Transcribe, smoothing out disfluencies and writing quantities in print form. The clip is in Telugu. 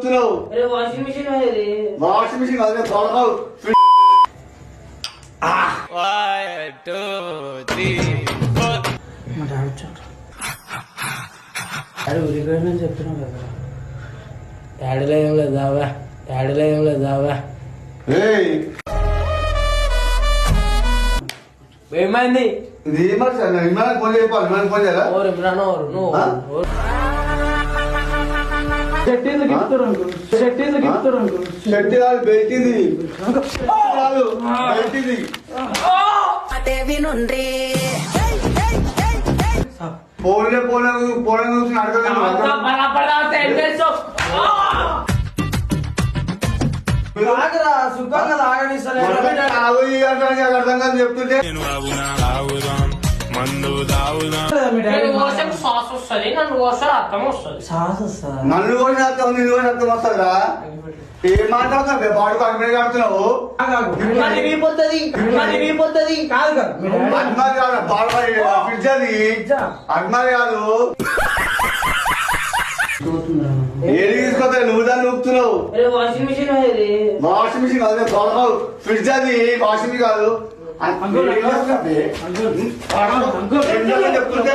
వాషింగ్ మిషన్ వాషింగ్ మిషన్ కాదు తొడగవు. 1 2 3 4 మా డాడీ వచ్చాడు. డాడీ ఊరిపోయిందని చెప్తున్నావు కదా. డాడీలో ఏం లేదు దావా, డాడీలో ఏం లేదు దావా. ఏమైంది? ఇది విమానం ఫోన్ చెప్పాలి, విమానం ఫోన్ చేయాలా? ఓరు ఇమ్రాన్ ఓరు నువ్వు షర్ట్ షర్ట్ కాదు బెల్ట్ ఇది. కాదు బెల్ట్ ఇది. పోలే పోలే పోలే చూసి అడగలేదు. సుఖంగా అర్థం కాదు చెప్తుంటే సాస్ వస్తుంది, నన్ను కోస్తారు అర్థం వస్తుంది. సాస్ వస్తుంది, నన్ను కూడా అర్థం, నిన్ను కూడా అర్థం వస్తుందా? ఏం మాట్లాడుతున్నావు? బాడీ కనిపెట్టి కడుతున్నావు. అడ్మారి కాదు ఫ్రిడ్జ్ అది, అడ్మారి కాదు. ఏది తీసుకొస్తా? నువ్వు దాన్ని నూపుతున్నావు. వాషింగ్ మిషన్ వాషింగ్ మిషన్ కాదు తొడగవు. ఫ్రిడ్జ్ అది, వాషింగ్ మిషన్ కాదు. చెప్తుంటే